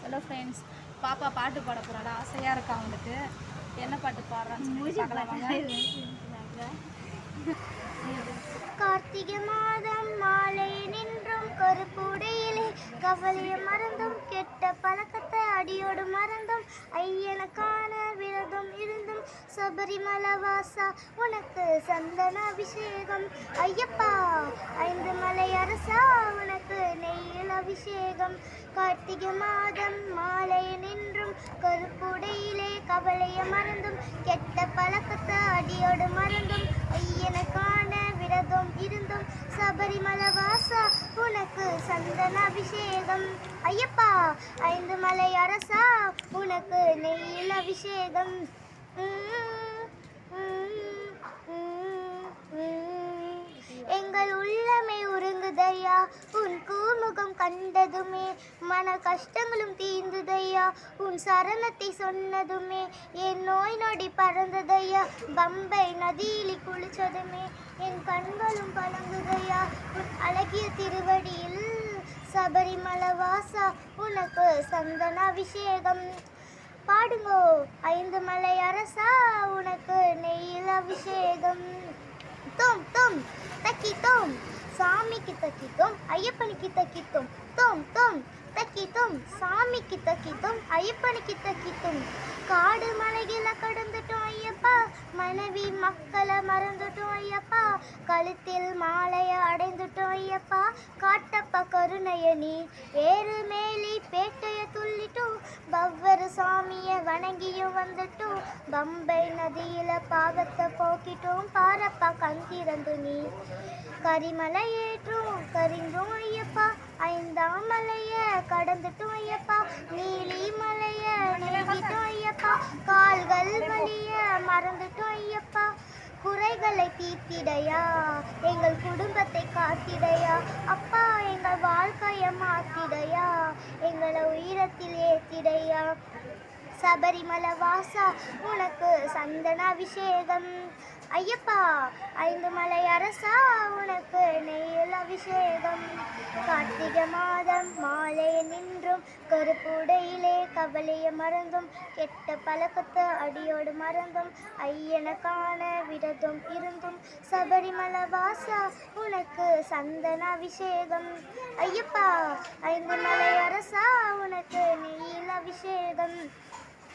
Hello friends, பாப்பா பாட்டு பாட போகிறாடா, ஆசையாக இருக்கா அவனுக்கு. என்ன பாட்டு பாடுறான்னு சொல்லி பார்க்கலாம். கார்த்திகை மாதம் மாலை நின்றும் கருப்புடையிலே கவலைய மறந்தும் கெட்ட பழக்கத்தை அடியோடு மறந்தும் ஐயனுக்கான விரதம் இருந்தும் சபரிமலை வாசா உனக்கு சந்தன அபிஷேகம். ஐயப்பா 5 மலை அரசா உனக்கு நெய்யில் அபிஷேகம். கார்த்திகை மாதம் மாலை நின்றும் கருப்புடையிலே கவலைய மறந்தும் கெட்ட பழக்கத்தை அடியோடு மறந்தும் ஐயனுக்கான விரதம் இருந்தும் சபரிமலை வாசா உனக்கு சந்தன அபிஷேகம். ஐயப்பா 5 மலை அரசா உனக்கு நெய்யில் அபிஷேகம். எங்கள் உள்ளமை உருங்குதையா உன் கூமுகம் கண்டதுமே, மன கஷ்டங்களும் தீர்ந்துதையா உன் சரணத்தை சொன்னதுமே, என் நோய் நொடி பறந்ததையா பம்பை நதியில் குளிச்சதுமே, என் கண்களும் கலங்குதையா உன் அழகிய திருவடியில் சபரிமலை வாசா உனக்கு சந்தன அபிஷேகம். பாடுங்கோ 5 மலை அரசா உனக்கு நெய்யில் அபிஷேகம். தோம் தோம் தக்கித்தோம் சாமிக்கு தக்கித்தோம் ஐயப்பனுக்கு தக்கித்தோம். தோம் தோம் தக்கித்தோம் சாமிக்கு தக்கித்தோம் ஐயப்பனுக்கு தக்கித்தோம். காடு மலைகளை கடந்துட்டோம் ஐயப்பா, மனைவி மக்களை மறந்துட்டோம் ஐயப்பா, கழுத்தில் மாலைய அடைந்துட்டோம் ஐயப்பா, காட்டப்பா கருணைய நீ ஏறு மேலி பேட்டைய துள்ளிட்டோம், பவ்வரு சாமிய வணங்கியும் வந்துட்டோம், பம்பை நதியில பாவத்தை போக்கிட்டோம், பாரப்பா கண் திறந்து நீ கரிமலை ஏற்றும் கரிஞ்சோம் ஐயப்பா, 5ஆம் மலைய கடந்துட்டோம் ஐயப்பா, நீலி மலைய நீங்கிட்டோம் ஐயப்பா, கால்கள் வலிய மறந்துட்டோம் ஐயப்பா, குறைகளை தீர்த்திடையா எங்கள் குடும்பத்தை காத்திடையா, அப்பா எங்கள் வாழ்க்கையை மாத்திடையா எங்களை உயரத்தில் ஏத்திடையா, சபரிமலை வாசா உனக்கு சந்தன அபிஷேகம். ஐயப்பா 5 மலை அரசா உனக்கு நெய்யில் அபிஷேகம். கார்த்திகை மாதம் மாலை நின்றும் கருப்புடையிலே கவலைய மறந்தும் கெட்ட பழக்கத்தை அடியோடு மறந்தும் ஐயனுக்கான விரதம் இருந்தும் சபரிமலை வாசா உனக்கு சந்தன அபிஷேகம். ஐயப்பா 5 மலை அரசா உனக்கு நெய்யில் அபிஷேகம்.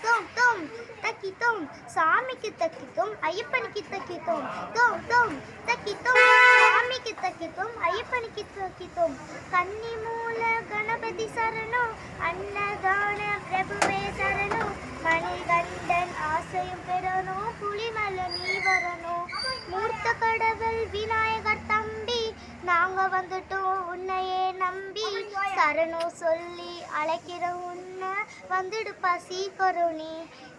தோம் தோம் தக்கித்தோம் சாமிக்கு தக்கித்தோம் ஐயப்பனுக்கு தக்கித்தோம். தோம் தோம் தக்கித்தோம் சாமிக்கு தக்கித்தோம் ஐயப்பனுக்கு தக்கித்தோம். கன்னி மூல கணபதி சரணம், அன்னதான பிரபுவே சரணம், மணிகண்டன் ஆசையும் பெறணும், புலிமலை நீ வரணும், மூர்த்த கடவுள் விநாயகர் தம்பி நாங்க வந்துட்டோம் உன்னையே நம்பி, சரணம் சொல்லி அழைக்கிற உன்னை வந்துடுப்பா சீக்கிரம் நீ,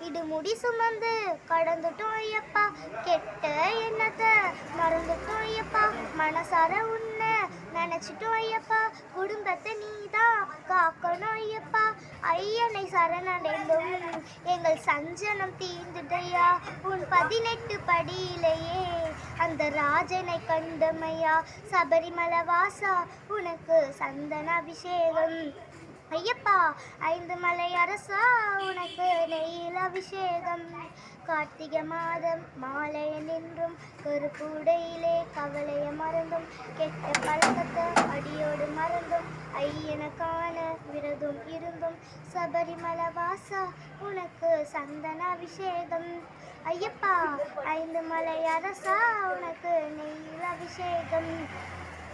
இடு முடி சுமந்து கடந்துட்டோம் ஐயப்பா, கெட்ட எண்ணத்தை மறந்துட்டோம் ஐயப்பா, மனசார உன்னை நினைச்சிட்டோம் ஐயப்பா, குடும்பத்தை நீதான் காக்கணும் ஐயப்பா, ஐயனை சரணடைந்தும் எங்கள் சஞ்சனம் தீர்ந்துடையா, உன் 18 படியிலேயே அந்த ராஜனை கண்டமையா, சபரிமலை வாசா உனக்கு சந்தன அபிஷேகம். ஐயப்பா 5 மலை அரசா உனக்கு நெய்யில் அபிஷேகம். கார்த்திகை மாதம் மாலை நின்றும் கருப்புடையிலே கவலைய மறந்தும் கெட்ட பழக்கத்தை அடியோடு மறந்தும் ஐயனுக்கான விரதம் இருந்தும் சபரிமலை வாசா உனக்கு சந்தன அபிஷேகம். ஐயப்பா 5 மலை அரசா உனக்கு நெய்யில் அபிஷேகம்.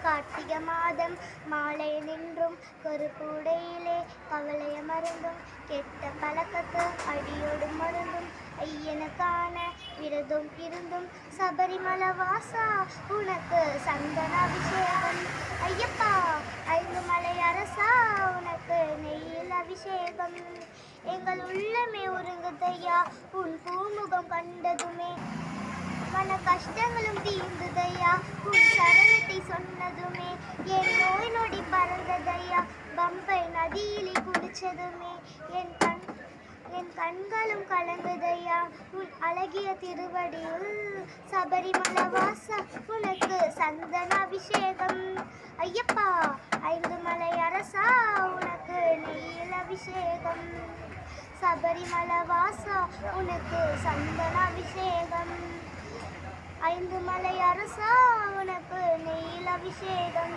கார்த்திகை மாதம் மாலை நின்றும் கருப்புடையிலே கவலைய மறந்தும் கெட்ட பழக்கத்தை அடியோடு மறந்தும் ஐயனுக்கான விரதம் இருந்தும் சபரிமலை வாசா உனக்கு சந்தன அபிஷேகம். ஐயப்பா 5 மலை அரசா உனக்கு நெய்யில் அபிஷேகம். எங்கள் உள்ளமே உருங்குதையா உன் பூமுகம் கண்டதுமே, மன கஷ்டங்களும் தீர்ந்துதையா உன் சரணத்தை சொன்னதுமே, என் நோய் நொடி பறந்ததையா பம்பை நதியிலே குளிச்சதுமே, என் கண்களும் கலங்குதையா உன் அழகிய திருவடியில் சபரிமலை வாசா உனக்கு சந்தன அபிஷேகம். ஐயப்பா 5 மலை அரசா உனக்கு நெய்யில் அபிஷேகம். சபரிமலை வாசா உனக்கு சந்தன அபிஷேகம். 5 மலை அரசா உனக்கு நெய்யில் அபிஷேகம்.